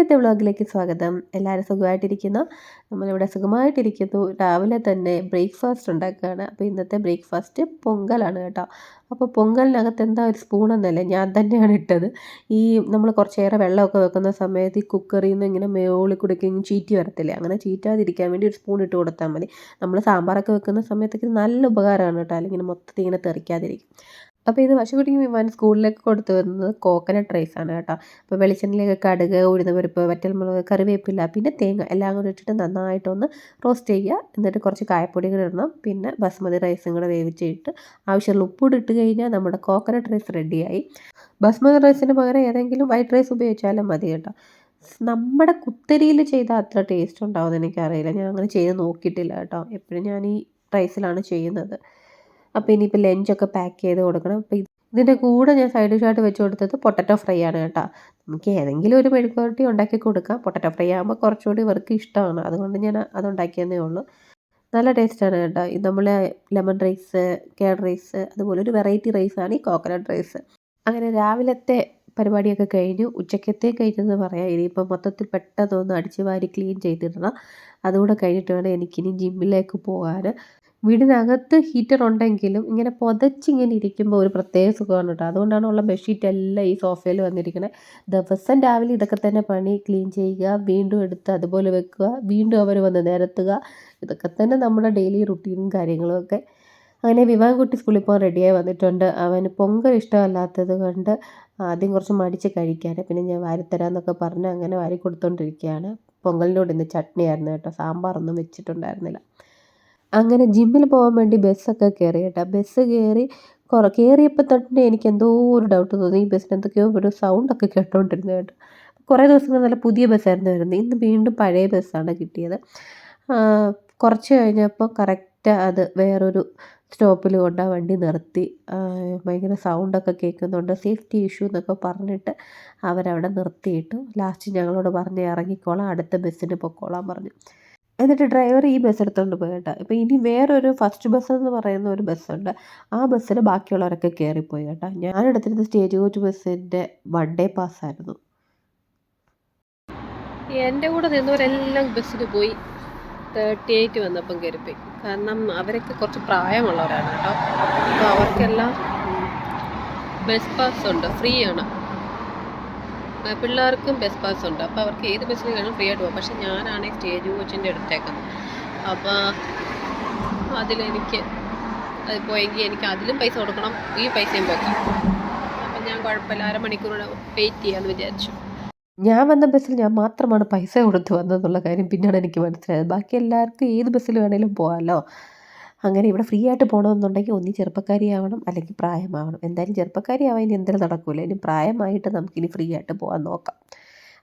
ഇന്നത്തെ വ്ളോഗിലേക്ക് സ്വാഗതം. എല്ലാവരും സുഖമായിട്ടിരിക്കുന്നു. നമ്മളിവിടെ സുഖമായിട്ടിരിക്കുന്നു. രാവിലെ തന്നെ ബ്രേക്ക്ഫാസ്റ്റ് ഉണ്ടാക്കുകയാണ്. അപ്പോൾ ഇന്നത്തെ ബ്രേക്ക്ഫാസ്റ്റ് പൊങ്കലാണ് കേട്ടോ. അപ്പോൾ പൊങ്കലിനകത്ത് എന്താ ഒരു സ്പൂണെന്നല്ലേ ഞാൻ തന്നെയാണ് ഇട്ടത്. ഈ നമ്മൾ കുറച്ചേറെ വെള്ളമൊക്കെ വെക്കുന്ന സമയത്ത് ഈ കുക്കറിൽ നിന്ന് ഇങ്ങനെ മേളിൽ കൂടെ ഇങ്ങനെ ചീറ്റി വരത്തില്ലേ, അങ്ങനെ ചീറ്റാതിരിക്കാൻ വേണ്ടി ഒരു സ്പൂൺ ഇട്ട് കൊടുത്താൽ മതി. നമ്മൾ സാമ്പാറൊക്കെ വെക്കുന്ന സമയത്തൊക്കെ നല്ല ഉപകാരമാണ് കേട്ടോ, അല്ലെങ്കിൽ മൊത്തത്തിൽ ഇങ്ങനെ തെറിക്കാതിരിക്കും. അപ്പോൾ ഇത് പശുക്കുട്ടിക്ക് വിമാൻ സ്കൂളിലേക്ക് കൊടുത്തു വരുന്നത് കോക്കനട്ട് റൈസാണ് കേട്ടോ. അപ്പോൾ വെളിച്ചെണ്ണയിലേക്ക് കടുക്, ഉഴുന്നുപരിപ്പ്, വറ്റൽമുളക്, കറിവേപ്പില, പിന്നെ തേങ്ങ എല്ലാം കൂടി ഇട്ടിട്ട് നന്നായിട്ടൊന്ന് റോസ്റ്റ് ചെയ്യുക. എന്നിട്ട് കുറച്ച് കായപ്പൊടി കൂടെ ഇടണം. പിന്നെ ബസ്മതി റൈസും കൂടെ വേവിച്ചിട്ട് ആവശ്യമുള്ള ഉപ്പൂടെ ഇട്ട് കഴിഞ്ഞാൽ നമ്മുടെ കോക്കനട്ട് റൈസ് റെഡിയായി. ബസ്മതി റൈസിന് പകരം ഏതെങ്കിലും വൈറ്റ് റൈസ് ഉപയോഗിച്ചാലും മതി കേട്ടോ. നമ്മുടെ കുത്തരിയിൽ ചെയ്താൽ അത്ര ടേസ്റ്റ് ഉണ്ടാവുമെന്ന് എനിക്കറിയില്ല. ഞാൻ അങ്ങനെ ചെയ്ത് നോക്കിയിട്ടില്ല കേട്ടോ. എപ്പോഴും ഞാൻ ഈ റൈസിലാണ് ചെയ്യുന്നത്. അപ്പോൾ ഇനിയിപ്പോൾ ലഞ്ചൊക്കെ പാക്ക് ചെയ്ത് കൊടുക്കണം. അപ്പോൾ ഇതിൻ്റെ കൂടെ ഞാൻ സൈഡ് ഡിഷായിട്ട് വെച്ച് കൊടുത്തത് പൊട്ടറ്റോ ഫ്രൈ ആണ് കേട്ടോ. നമുക്ക് ഏതെങ്കിലും ഒരു മെഴുക്കുവരട്ടി ഉണ്ടാക്കി കൊടുക്കാം. പൊട്ടറ്റോ ഫ്രൈ ആകുമ്പോൾ കുറച്ചുകൂടി ഇവർക്ക് ഇഷ്ടമാണ്, അതുകൊണ്ട് ഞാൻ അതുണ്ടാക്കിയെന്നേ ഉള്ളൂ. നല്ല ടേസ്റ്റാണ് കേട്ടോ. ഇത് നമ്മൾ ലെമൺ റൈസ്, കേഡ് റൈസ്, അതുപോലെ ഒരു വെറൈറ്റി റൈസാണ് ഈ കോക്കനട്ട് റൈസ്. അങ്ങനെ രാവിലത്തെ പരിപാടിയൊക്കെ കഴിഞ്ഞു. ഉച്ചക്കത്തെ കഴിഞ്ഞെന്ന് പറയാം. ഇനിയിപ്പോൾ മൊത്തത്തിൽ പെട്ടെന്നൊന്ന് അടിച്ച് വാരി ക്ലീൻ ചെയ്തിടണം. അതുകൂടെ കഴിഞ്ഞിട്ട് വേണം എനിക്കിനി ജിമ്മിലേക്ക് പോകാൻ. വീടിനകത്ത് ഹീറ്റർ ഉണ്ടെങ്കിലും ഇങ്ങനെ പുതച്ചിങ്ങനെ ഇരിക്കുമ്പോൾ ഒരു പ്രത്യേക സുഖമാണ് കേട്ടോ. അതുകൊണ്ടാണ് ഉള്ള ബെഡ്ഷീറ്റ് എല്ലാം ഈ സോഫയിൽ വന്നിരിക്കുന്നത്. ദിവസം രാവിലെ ഇതൊക്കെ തന്നെ പണി. ക്ലീൻ ചെയ്യുക, വീണ്ടും എടുത്ത് അതുപോലെ വെക്കുക, വീണ്ടും അവർ വന്ന് നിരത്തുക. ഇതൊക്കെ തന്നെ നമ്മുടെ ഡെയിലി റുട്ടീനും കാര്യങ്ങളും ഒക്കെ. അങ്ങനെ വിവാൻകുട്ടി സ്കൂളിൽ പോകാൻ റെഡിയായി വന്നിട്ടുണ്ട്. അവന് പൊങ്കൽ ഇഷ്ടമല്ലാത്തത് കൊണ്ട് ആദ്യം കുറച്ച് മടിച്ച് കഴിക്കാൻ, പിന്നെ ഞാൻ വാരിത്തരാമെന്നൊക്കെ പറഞ്ഞ് അങ്ങനെ വാരി കൊടുത്തുകൊണ്ടിരിക്കുകയാണ്. പൊങ്കലിനോട് ഇന്ന് ചട്നിയായിരുന്നു കേട്ടോ, സാമ്പാറൊന്നും വെച്ചിട്ടുണ്ടായിരുന്നില്ല. അങ്ങനെ ജിമ്മിൽ പോകാൻ വേണ്ടി ബസ്സൊക്കെ കയറി കേട്ടോ. ബസ് കയറിയപ്പോൾ തൊട്ട് എനിക്ക് എന്തോ ഒരു ഡൗട്ട് തോന്നി. ഈ ബസ്സിന് എന്തൊക്കെയോ ഒരു സൗണ്ടൊക്കെ കേട്ടോണ്ടിരുന്നത് കേട്ടോ. കുറേ ദിവസങ്ങൾ നല്ല പുതിയ ബസ്സായിരുന്നു വരുന്നത്. ഇന്ന് വീണ്ടും പഴയ ബസ്സാണ് കിട്ടിയത്. കുറച്ച് കഴിഞ്ഞപ്പോൾ കറക്റ്റ് അത് വേറൊരു സ്റ്റോപ്പിൽ കൊണ്ട് ആ വണ്ടി നിർത്തി. ഭയങ്കര സൗണ്ടൊക്കെ കേൾക്കുന്നുണ്ട്, സേഫ്റ്റി ഇഷ്യൂ എന്നൊക്കെ പറഞ്ഞിട്ട് അവരവിടെ നിർത്തിയിട്ടു. ലാസ്റ്റ് ഞങ്ങളോട് പറഞ്ഞ് ഇറങ്ങിക്കോളാം, അടുത്ത ബസ്സിന് പൊക്കോളാൻ പറഞ്ഞു. എന്നിട്ട് ഡ്രൈവർ ഈ ബസ് എടുത്തുകൊണ്ട് പോയി കേട്ടോ. ഇപ്പോൾ ഇനി വേറൊരു ഫസ്റ്റ് ബസ് എന്ന് പറയുന്ന ഒരു ബസ്സുണ്ട്. ആ ബസ്സിൽ ബാക്കിയുള്ളവരൊക്കെ കയറിപ്പോയി കേട്ടോ. ഞാൻ എടുത്തിരുന്ന സ്റ്റേജ് കോച്ച് ബസ്സിൻ്റെ വൺ ഡേ പാസ്സായിരുന്നു. എൻ്റെ കൂടെ നിന്നവരെല്ലാം ബസ്സിൽ പോയി. 38 വന്നപ്പം കയറിപ്പോയി. കാരണം അവരൊക്കെ കുറച്ച് പ്രായമുള്ളവരാണ് കേട്ടോ. അപ്പോൾ അവർക്കെല്ലാം ബസ് പാസ് ഉണ്ട്, ഫ്രീ ആണ്. പിള്ളേർക്കും ബസ് പാസ് ഉണ്ട്. അപ്പോൾ അവർക്ക് ഏത് ബസ്സിൽ വേണം ഫ്രീ ആയിട്ട് പോകാം. പക്ഷെ ഞാനാണെങ്കിൽ സ്റ്റേജ് കോച്ചിൻ്റെ എടുത്തേക്കുന്നത്. അപ്പോൾ അതിലെനിക്ക് അത് പോയെങ്കിൽ എനിക്ക് അതിലും പൈസ കൊടുക്കണം, ഈ പൈസയും പോക്കാം. അപ്പം ഞാൻ കുഴപ്പമില്ല, അരമണിക്കൂർ വെയിറ്റ് ചെയ്യാമെന്ന് വിചാരിച്ചു. ഞാൻ വന്ന ബസ്സിൽ ഞാൻ മാത്രമാണ് പൈസ കൊടുത്ത് വന്നതെന്നുള്ള കാര്യം പിന്നീട് എനിക്ക് മനസ്സിലായത്. ബാക്കി എല്ലാവർക്കും ഏത് ബസ്സിൽ വേണേലും പോകാമല്ലോ. അങ്ങനെ ഇവിടെ ഫ്രീ ആയിട്ട് പോകണമെന്നുണ്ടെങ്കിൽ ഒന്നി ചെറുപ്പക്കാരിയാവണം, അല്ലെങ്കിൽ പ്രായമാവണം. എന്തായാലും ചെറുപ്പക്കാരിയാവാൻ ഇനി എന്തായാലും നടക്കില്ല. ഇനി പ്രായമായിട്ട് നമുക്കിനി ഫ്രീ ആയിട്ട് പോകാൻ നോക്കാം.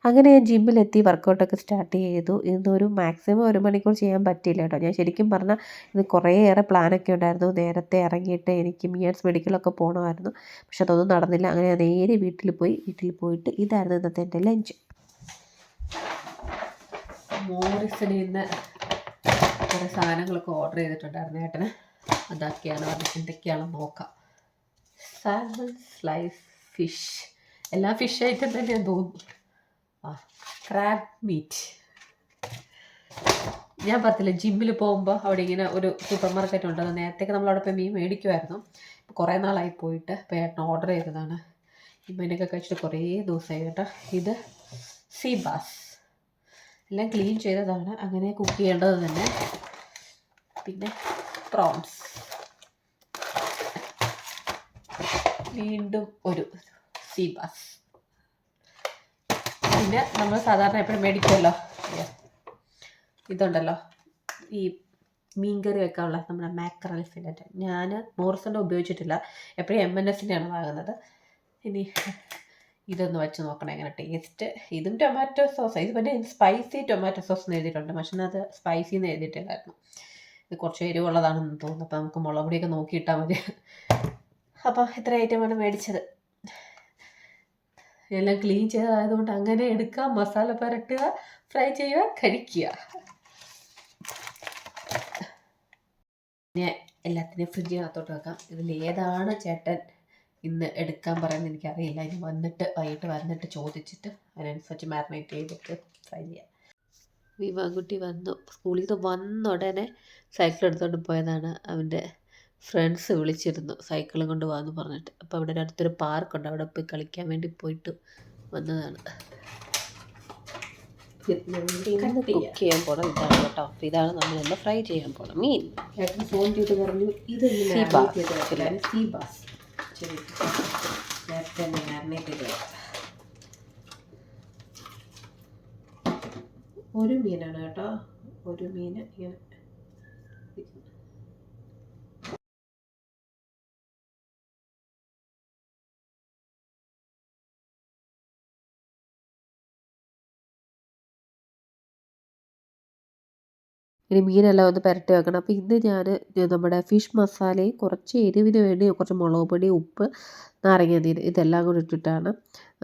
അങ്ങനെ ഞാൻ ജിമ്മിലെത്തി വർക്കൗട്ടൊക്കെ സ്റ്റാർട്ട് ചെയ്തു. ഇന്നൊരു മാക്സിമം 1 മണിക്കൂർ ചെയ്യാൻ പറ്റിയില്ല കേട്ടോ. ഞാൻ ശരിക്കും പറഞ്ഞാൽ ഇത് കുറേയേറെ പ്ലാനൊക്കെ ഉണ്ടായിരുന്നു. നേരത്തെ ഇറങ്ങിയിട്ട് എനിക്ക് മിയാൻസ് മെഡിക്കലൊക്കെ പോകണമായിരുന്നു. പക്ഷെ അതൊന്നും നടന്നില്ല. അങ്ങനെ ഞാൻ നേരെ വീട്ടിൽ പോയിട്ട് ഇതായിരുന്നു ഇന്നത്തെ എൻ്റെ ലഞ്ച്. മോറിസിന് ഇന്ന് കുറേ സാധനങ്ങളൊക്കെ ഓർഡർ ചെയ്തിട്ടുണ്ടായിരുന്നു ഏട്ടന്. അതൊക്കെയാണ് പറഞ്ഞിട്ട് എന്തൊക്കെയാണെന്ന് നോക്കാം. സാൽമൺ സ്ലൈസ് ഫിഷ്, എല്ലാ ഫിഷ് ഐറ്റം തന്നെയാന്ന് തോന്നുന്നു. Crab meet. ഞാൻ പറഞ്ഞില്ല, ജിമ്മിൽ പോകുമ്പോൾ അവിടെ ഇങ്ങനെ ഒരു സൂപ്പർ മാർക്കറ്റ് ഉണ്ട്. നേരത്തേക്ക് നമ്മളവിടെ പോയി മീൻ മേടിക്കുമായിരുന്നു. കുറേ നാളായി പോയിട്ട് ഇപ്പോൾ ഏട്ടൻ ഓർഡർ ചെയ്തതാണ്. ഈ മീനൊക്കെ കഴിച്ചിട്ട് കുറേ ദിവസമായി കേട്ടോ. ഇത് സീ ബാസ്, എല്ലാം ക്ലീൻ ചെയ്തതാണ്. അങ്ങനെ കുക്ക് ചെയ്യേണ്ടത് തന്നെ. പിന്നെ പ്രോൺസ്, വീണ്ടും ഒരു സീ ബാസ്. പിന്നെ നമ്മൾ സാധാരണ എപ്പോഴും മേടിക്കുമല്ലോ ഇതുണ്ടല്ലോ, ഈ മീൻകറി വെക്കാനുള്ള നമ്മുടെ മാക്കറൽ ഫില്ലറ്റ്. ഞാൻ മോറിസൻ്റെ ഉപയോഗിച്ചിട്ടില്ല, എപ്പോഴും M&Sൻ്റെയാണ് വാങ്ങുന്നത്. ഇനി ഇതൊന്ന് വെച്ച് നോക്കണം എങ്ങനെ ടേസ്റ്റ്. ഇതും ടൊമാറ്റോ സോസ്. ഇത് പിന്നെ സ്പൈസി ടൊമാറ്റോ സോസ് എന്ന് എഴുതിയിട്ടുണ്ട്, പക്ഷേ അത് സ്പൈസി എന്ന് എഴുതിയിട്ടില്ലായിരുന്നു. ഇത് കുറച്ച് എരിവുള്ളതാണെന്ന് തോന്നുന്നു. അപ്പോൾ നമുക്ക് മുളക് പൊടിയൊക്കെ നോക്കിയിട്ടാൽ മതി. അപ്പോൾ ഇത്ര ഐറ്റമാണ് മേടിച്ചത്. എല്ലാം ക്ലീൻ ചെയ്തതായതുകൊണ്ട് അങ്ങനെ എടുക്കുക, മസാല പുരട്ടുക, ഫ്രൈ ചെയ്യുക, കഴിക്കുക. പിന്നെ എല്ലാത്തിനെയും ഫ്രിഡ്ജിനകത്തോട്ട് വെക്കാം. ഇതിൽ ഏതാണ് ചേട്ടൻ ഇന്ന് എടുക്കാൻ പറയുന്നത് എനിക്കറിയില്ല. ഇനി വൈകിട്ട് വന്നിട്ട് ചോദിച്ചിട്ട് അതിനനുസരിച്ച് മാരിനേറ്റ് ചെയ്തിട്ട് ഫ്രൈ ചെയ്യാം. വിവാൻകുട്ടി വന്നു. സ്കൂളിൽ നിന്ന് വന്ന ഉടനെ സൈക്കിൾ എടുത്തുകൊണ്ട് പോയതാണ്. അവൻ്റെ ഫ്രണ്ട്സ് വിളിച്ചിരുന്നു സൈക്കിളും കൊണ്ട് പോകാമെന്ന് പറഞ്ഞിട്ട്. അപ്പോൾ അവിടെ അടുത്തൊരു പാർക്കുണ്ട്, അവിടെ പോയി കളിക്കാൻ വേണ്ടി പോയിട്ട് വന്നതാണ്. ഇന്ന് കുക്ക് ചെയ്യാൻ പോകണം ഇതാണ് കേട്ടോ. അപ്പോൾ ഇതാണ് നമ്മളെല്ലാം ഫ്രൈ ചെയ്യാൻ പോകണം മീൻ. ഏട്ടൻ ഫോൺ ചെയ്ത് പറഞ്ഞു ഇത് സീ ബാസ് നേരത്തെ തന്നെ മാരിനേറ്റ് ചെയ്ത് ഒരു മീനാണ് കേട്ടോ. ഒരു മീൻ ഇങ്ങനെ ഇനി മീനെല്ലാം ഒന്ന് പുരട്ടി വെക്കണം. അപ്പോൾ ഇന്ന് ഞാൻ നമ്മുടെ ഫിഷ് മസാലയും കുറച്ച് എരിവിന് വേണ്ടി കുറച്ച് മുളക് പൊടി, ഉപ്പ്, നാരങ്ങാനീര് ഇതെല്ലാം കൂടി ഇട്ടിട്ടാണ്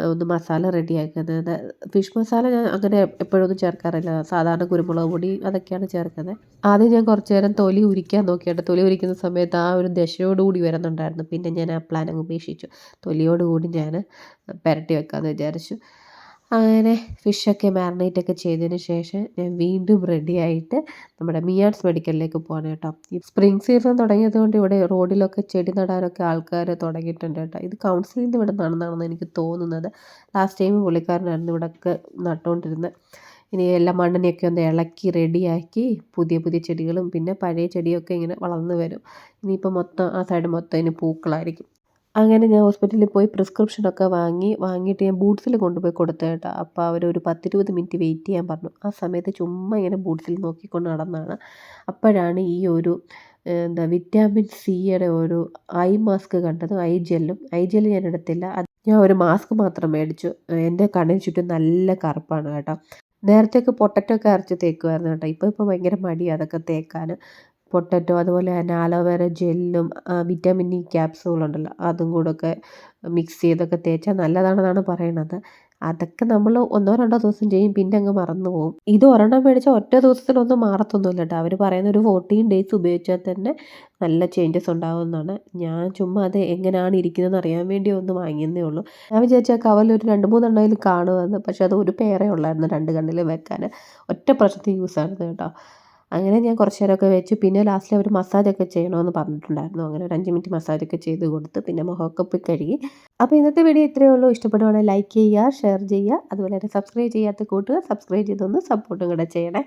ഒന്ന് മസാല റെഡിയാക്കുന്നത്. ഫിഷ് മസാല ഞാൻ അങ്ങനെ എപ്പോഴൊന്നും ചേർക്കാറില്ല. സാധാരണ കുരുമുളക് പൊടി അതൊക്കെയാണ് ചേർക്കുന്നത്. ആദ്യം ഞാൻ കുറച്ച് നേരം തൊലി ഉരിക്കാൻ നോക്കിയിട്ട് തൊലി ഉരിക്കുന്ന സമയത്ത് ആ ഒരു ദശയോടുകൂടി വരുന്നുണ്ടായിരുന്നു. പിന്നെ ഞാൻ ആ പ്ലാൻ അങ്ങ് ഉപേക്ഷിച്ചു. തൊലിയോടുകൂടി ഞാൻ പുരട്ടി വെക്കാമെന്ന് വിചാരിച്ചു. അങ്ങനെ ഫിഷൊക്കെ മാരിനേറ്റൊക്കെ ചെയ്തതിന് ശേഷം ഞാൻ വീണ്ടും റെഡിയായിട്ട് നമ്മുടെ മിയാഡ്സ് മെഡിക്കലിലേക്ക് പോകണം കേട്ടോ. ഈ സ്പ്രിംഗ് സീസൺ തുടങ്ങിയത് കൊണ്ട് ഇവിടെ റോഡിലൊക്കെ ചെടി നടാനൊക്കെ ആൾക്കാർ തുടങ്ങിയിട്ടുണ്ട് കേട്ടോ. ഇത് കൗൺസിലിൽ നിന്ന് ഇവിടെ നടന്നാണെന്ന് എനിക്ക് തോന്നുന്നത്. ലാസ്റ്റ് ടൈം പുള്ളിക്കാരനായിരുന്നു ഇവിടെയൊക്കെ നട്ടുകൊണ്ടിരുന്നത്. ഇനി എല്ലാ മണ്ണിനെയൊക്കെ ഒന്ന് ഇളക്കി റെഡിയാക്കി പുതിയ പുതിയ ചെടികളും പിന്നെ പഴയ ചെടിയൊക്കെ ഇങ്ങനെ വളർന്നു വരും. ഇനിയിപ്പോൾ മൊത്തം ആ സൈഡ് മൊത്തം ഇനി പൂക്കളായിരിക്കും. അങ്ങനെ ഞാൻ ഹോസ്പിറ്റലിൽ പോയി പ്രിസ്ക്രിപ്ഷനൊക്കെ വാങ്ങിയിട്ട് ഞാൻ ബൂട്ട്സിൽ കൊണ്ടുപോയി കൊടുത്തു കേട്ടോ. അപ്പോൾ അവരൊരു 10-20 മിനിറ്റ് വെയിറ്റ് ചെയ്യാൻ പറഞ്ഞു. ആ സമയത്ത് ചുമ്മാ ഇങ്ങനെ ബൂട്ട്സിൽ നോക്കിക്കൊണ്ട് നടന്നതാണ്. അപ്പോഴാണ് ഈ ഒരു വിറ്റാമിൻ സിയുടെ ഒരു ഐ മാസ്ക് കണ്ടത്. ഐ ജെല്ല് ഞാൻ എടുത്തില്ല. ഞാൻ ഒരു മാസ്ക് മാത്രം മേടിച്ചു. എൻ്റെ കണ്ണിന് ചുറ്റും നല്ല കറുപ്പാണ് കേട്ടോ. നേരത്തെയൊക്കെ പൊട്ടറ്റോ ഒക്കെ അരച്ച് തേക്കുമായിരുന്നു കേട്ടോ. ഇപ്പോൾ ഭയങ്കര മടിയാണ് അതൊക്കെ തേക്കാൻ. പൊട്ടറ്റോ അതുപോലെ തന്നെ ആലോവേര ജെല്ലും വിറ്റാമിൻ ഇ ക്യാപ്സൂളുണ്ടല്ലോ അതും കൂടെയൊക്കെ മിക്സ് ചെയ്തൊക്കെ തേച്ചാൽ നല്ലതാണെന്നാണ് പറയണത്. അതൊക്കെ നമ്മൾ 1-2 ദിവസം ചെയ്യും, പിന്നെ അങ്ങ് മറന്നു പോകും. ഇത് ഒരെണ്ണം മേടിച്ചാൽ ഒറ്റ ദിവസത്തിലൊന്നും മാറത്തൊന്നുമില്ല കേട്ടോ. അവർ പറയുന്ന ഒരു 14 ഡേയ്സ് ഉപയോഗിച്ചാൽ തന്നെ നല്ല ചേഞ്ചസ് ഉണ്ടാകുമെന്നാണ്. ഞാൻ ചുമ്മാ അത് എങ്ങനെയാണ് ഇരിക്കുന്നതെന്ന് അറിയാൻ വേണ്ടി ഒന്ന് വാങ്ങിയെന്നേ ഉള്ളൂ. ഞാൻ വിചാരിച്ചാൽ കവറിൽ ഒരു 2-3 എണ്ണയിൽ കാണുമെന്ന്. പക്ഷെ അത് ഒരു പേരേ ഉള്ളായിരുന്നു 2 കണ്ണിൽ വെക്കാൻ. ഒറ്റ പ്രാവശ്യത്തെ യൂസായിരുന്നു കേട്ടോ. അങ്ങനെ ഞാൻ കുറച്ച് നേരമൊക്കെ വെച്ച് പിന്നെ ലാസ്റ്റിൽ അവർ മസാജൊക്കെ ചെയ്യണമെന്ന് പറഞ്ഞിട്ടുണ്ടായിരുന്നു. അങ്ങനെ ഒരു 5 മിനിറ്റ് മസാജൊക്കെ ചെയ്ത് കൊടുത്ത് പിന്നെ മുഖമൊക്കെ പോയി കഴുകി. അപ്പോൾ ഇന്നത്തെ വീഡിയോ ഇത്രയേ ഉള്ളൂ. ഇഷ്ടപ്പെടുവാണെങ്കിൽ ലൈക്ക് ചെയ്യുക, ഷെയർ ചെയ്യുക, അതുപോലെ തന്നെ സബ്സ്ക്രൈബ് ചെയ്യാത്ത കൂട്ടുകാർ സബ്സ്ക്രൈബ് ചെയ്തൊന്ന് സപ്പോർട്ടും കൂടെ ചെയ്യണേ.